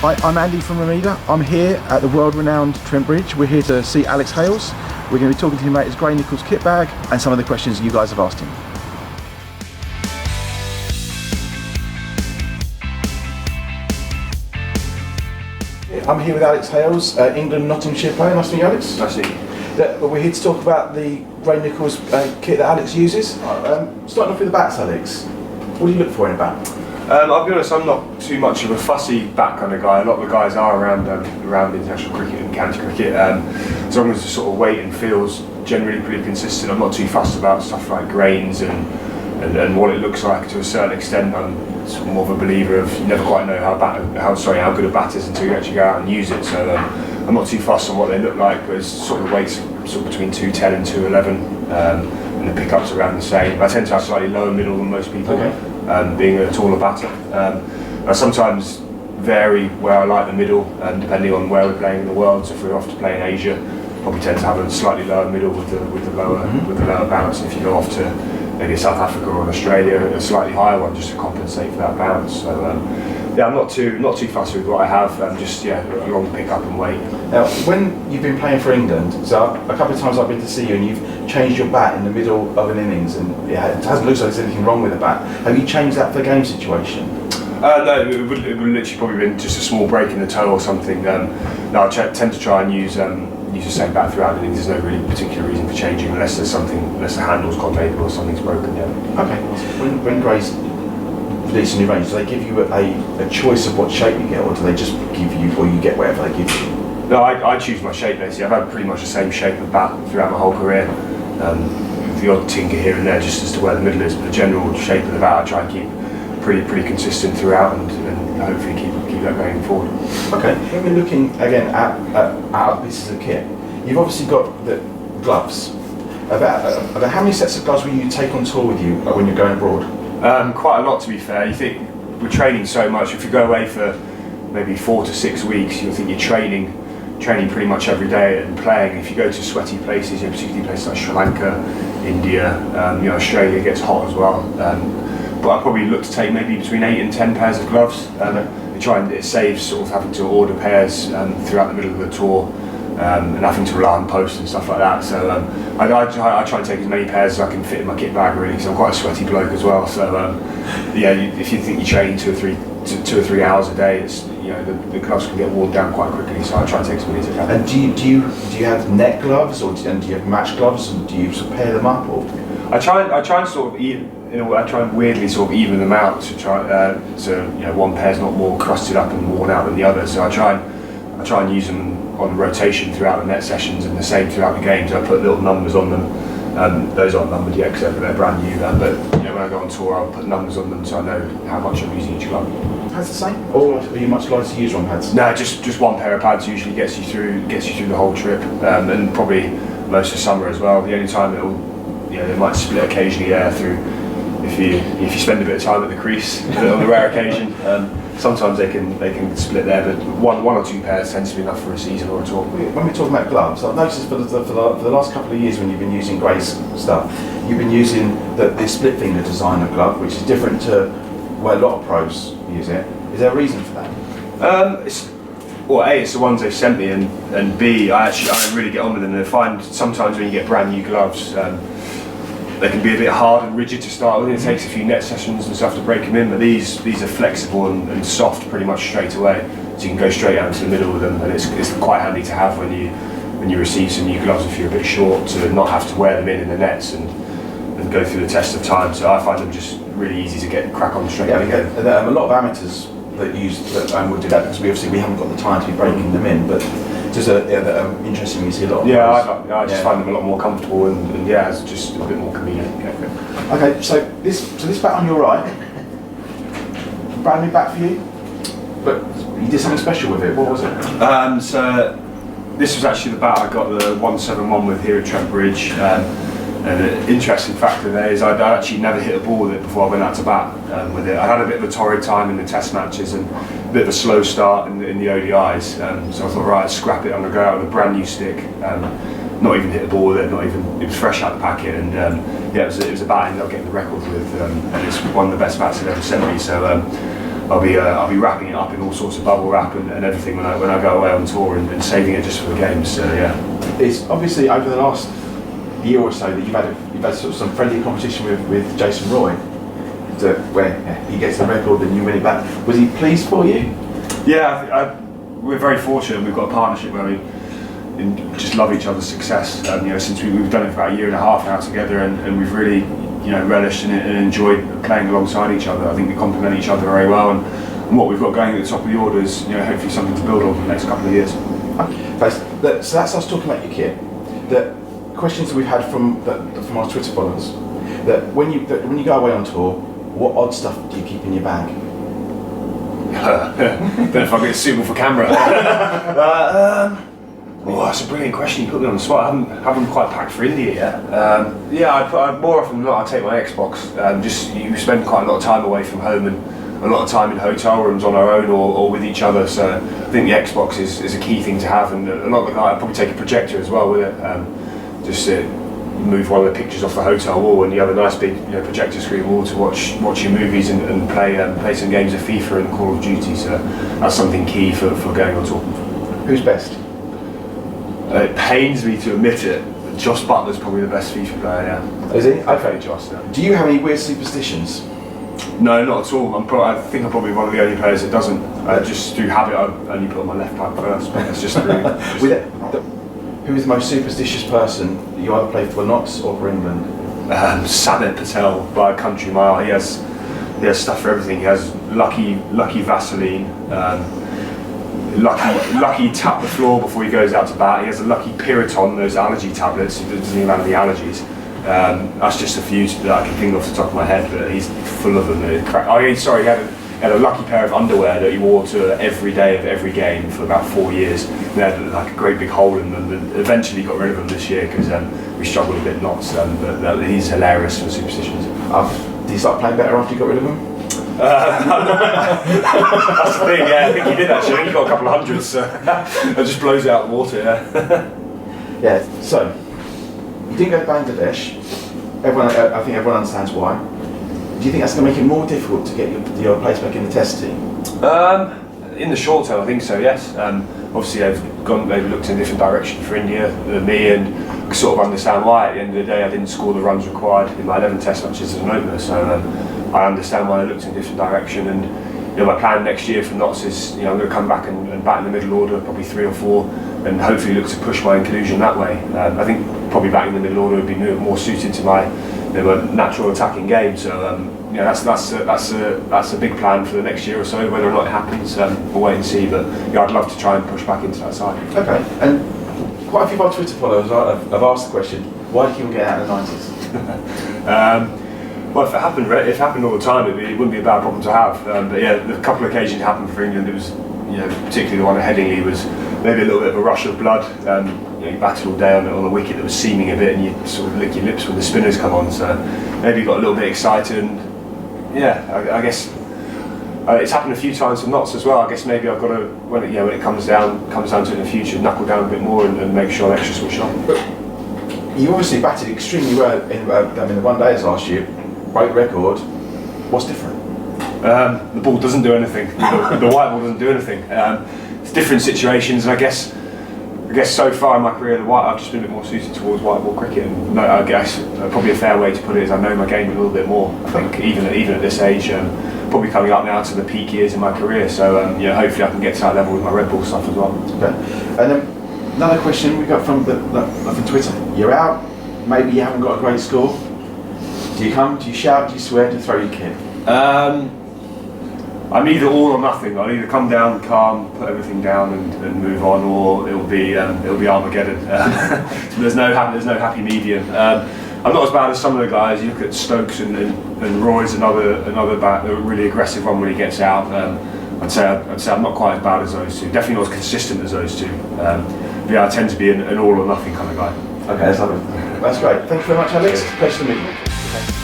Hi, I'm Andy from Ramida. I'm here at the world-renowned Trent Bridge. We're here to see Alex Hales. We're going to be talking to him about his grey Nicolls kit bag and some of the questions you guys have asked him. I'm here with Alex Hales, England Nottinghamshire player. Nice to meet you, Alex. Nice to meet you. We're here to talk about the grey Nicolls kit that Alex uses. Starting off with the bats, Alex. What do you look for in a bat? I'll be honest, I'm not too much of a fussy bat kind of guy. A lot of the guys are around international cricket and county cricket. As long as the sort of weight and feels generally pretty consistent, I'm not too fussed about stuff like grains and what it looks like. To a certain extent, I'm sort of more of a believer of you never quite know how good a bat is until you actually go out and use it. So I'm not too fussed on what they look like, but it's sort of weights sort of between 210 and 211, and the pickups around the same. I tend to have slightly lower middle than most people. Okay. Being a taller batter. I sometimes vary where I like the middle, depending on where we're playing in the world. So if we're off to play in Asia, probably tend to have a slightly lower middle with the lower bounce. If you go off to maybe South Africa or Australia, a slightly higher one just to compensate for that bounce. So yeah, I'm not too fussy with what I have. Just a long pickup and weight. Now, when you've been playing for England, so a couple of times I've been to see you and you've changed your bat in the middle of an innings, and it hasn't looked like there's anything wrong with the bat. Have you changed that for the game situation? No, it would literally probably been just a small break in the toe or something. No, I tend to try and use the same bat throughout the innings. There's no really particular reason for changing unless the handle's gone maybe or something's broken. Yeah. Okay. When Gray's releasing new range, do they give you a choice of what shape you get, or do they just give you, or you get whatever they give you? No, I choose my shape basically. I've had pretty much the same shape of bat throughout my whole career. The odd tinker here and there just as to where the middle is, but the general shape of the bat I try and keep pretty consistent throughout, and hopefully keep that going forward. Okay, when we're looking again at pieces of kit, you've obviously got the gloves. About how many sets of gloves will you take on tour with you when you're going abroad? Quite a lot, to be fair. You think we're training so much. If you go away for maybe 4 to 6 weeks, you'll think you're training pretty much every day and playing. If you go to sweaty places, particularly places like Sri Lanka, India, Australia gets hot as well. But I probably look to take maybe between 8 and 10 pairs of gloves. It saves sort of having to order pairs throughout the middle of the tour, and having to rely on post and stuff like that. So I try and take as many pairs as I can fit in my kit bag, really, because I'm quite a sweaty bloke as well. So if you think you're training 2 or 3 hours a day, it's the gloves can get worn down quite quickly. So I try and take as many as I can. And do you have net gloves, or do you have match gloves, and do you sort of pair them up, or? I try and sort of I try and weirdly sort of even them out to try so one pair's not more crusted up and worn out than the other. So I try and use them on rotation throughout the net sessions, and the same throughout the games. I put little numbers on them. Those aren't numbered yet because they're brand new. But when I go on tour, I'll put numbers on them so I know how much I'm using each glove. Pads the same, or are you much lighter user on pads? No, just one pair of pads usually gets you through the whole trip, and probably most of summer as well. The only time they might split occasionally there through if you spend a bit of time at the crease on the rare occasion. Sometimes they can split there, but one or two pairs tends to be enough for a season or a tour. When we're talking about gloves, I've noticed for the last couple of years when you've been using Gray's stuff, you've been using the split finger design of glove, which is different to where a lot of pros use it. Is there a reason for that? It's the ones they've sent me, and B, I really get on with them. And I find sometimes when you get brand new gloves, they can be a bit hard and rigid to start with. It takes a few net sessions and stuff to break them in, but these are flexible and soft pretty much straight away. So you can go straight out into the middle with them, and it's quite handy to have when you receive some new gloves if you're a bit short, to not have to wear them in the nets and go through the test of time. So I find them just really easy to get crack on straight away. A lot of amateurs that use that would do that because we haven't got the time to be breaking them in, but just interesting. You see a lot of I just find them a lot more comfortable and it's just a bit more convenient. Okay, so this bat on your right, brand new bat for you, but you did something special with it. What was it? So this was actually the bat I got the 171 with here at Trent Bridge. And the interesting factor there is I'd actually never hit a ball with it before I went out to bat with it. I had a bit of a torrid time in the test matches and a bit of a slow start in the ODIs. So I thought, right, scrap it, I'm going to go out with a brand new stick. Not even hit a ball with it, it was fresh out the packet. And it was a bat I ended up getting the record with. And it's one of the best bats I've ever sent me. So I'll be wrapping it up in all sorts of bubble wrap and everything when I go away on tour and saving it just for the games. So yeah. It's obviously over the last year or so that you've had sort of some friendly competition with Jason Roy, where he gets the record and you win it back. Was he pleased for you? Yeah, we're very fortunate. We've got a partnership where we just love each other's success. Since we've done it for about a year and a half now together, and we've really relished in it and enjoyed playing alongside each other. I think we complement each other very well, and what we've got going at the top of the order is hopefully something to build on for the next couple of years. So that's us talking about your kit. The questions that we've had from our Twitter followers, that when you go away on tour, what odd stuff do you keep in your bag? Don't know if I get suitable for camera. That's a brilliant question. You put me on the spot. I haven't quite packed for India yet. I more often than not I take my Xbox. You spend quite a lot of time away from home and a lot of time in hotel rooms on our own or with each other. So I think the Xbox is a key thing to have, and a lot of the guys, I'd probably take a projector as well with it. Just move one of the pictures off the hotel wall, and you have a nice big projector screen wall to watch your movies and play some games of FIFA and Call of Duty. So that's something key for going on tour. Who's best? It pains me to admit it, but Josh Butler's probably the best FIFA player. Yeah. Is he? Okay, Josh. Yeah. Do you have any weird superstitions? No, not at all. I think I'm probably one of the only players that doesn't. Just through habit, I only put on my left pipe first. But it's just through. Who is the most superstitious person you either play for Notts or for England? Samit Patel, by a country mile. He has stuff for everything. He has lucky Vaseline. Lucky tap the floor before he goes out to bat. He has a lucky Piriton, those allergy tablets. He doesn't even have any allergies. That's just a few that I can think off the top of my head, but he's full of them. He had a lucky pair of underwear that he wore to every day of every game for about 4 years. They had like a great big hole in them, and eventually got rid of them this year because we struggled a bit Notts. But he's hilarious for superstitions. Did you start playing better after you got rid of them? That's the thing, yeah. I think he did actually. I think he got a couple of hundreds. So it just blows it out of the water, yeah. Yeah. So you didn't go to Bangladesh. I think everyone understands why. Do you think that's going to make it more difficult to get your place back in the Test team? In the short term, I think so. Yes. Obviously, they've looked in a different direction for India than me, and I sort of understand why. At the end of the day, I didn't score the runs required in my 11 Test matches as an opener, so I understand why they looked in a different direction. And my plan next year for Notts is I'm going to come back and bat in the middle order, probably 3 or 4, and hopefully look to push my inclusion that way. I think probably batting in the middle order would be more suited to my natural attacking game. So that's a big plan for the next year or so. Whether or not it happens, we'll wait and see. But I'd love to try and push back into that side. Okay, and quite a few of our Twitter followers have asked the question: why did you get out in the 90s? Well, if it happened all the time, it wouldn't be a bad problem to have. But yeah, the couple of occasions it happened for England, it was particularly the one at Headingley was maybe a little bit of a rush of blood. You batted all day on a wicket that was seaming a bit, and you sort of lick your lips when the spinners come on. So maybe you got a little bit excited, and I guess it's happened a few times for Notts as well. I guess maybe I've got to when it comes down to it in the future, knuckle down a bit more and make sure I'm extra switched on. But you obviously batted extremely well in the one days last year. Great record. What's different? The ball doesn't do anything. The white ball doesn't do anything. It's different situations, and I guess so far in my career, I've just been a bit more suited towards white ball cricket. And I guess probably a fair way to put it is I know my game a little bit more. I think even at this age, probably coming up now to the peak years in my career. So hopefully I can get to that level with my red ball stuff as well. Okay. And then another question we got from Twitter. You're out. Maybe you haven't got a great score. Do you come? Do you shout? Do you swear? Do you throw your kit? I'm either all or nothing. I'll either come down calm, put everything down and move on, or it'll be Armageddon. There's no happy medium. I'm not as bad as some of the guys. You look at Stokes and Roy's another bat, a really aggressive one when he gets out. I'd say I'm not quite as bad as those two. Definitely not as consistent as those two. I tend to be an all or nothing kind of guy. Okay, that's lovely. That's great. Thank you very much, Alex. Pleasure to meet you. Okay.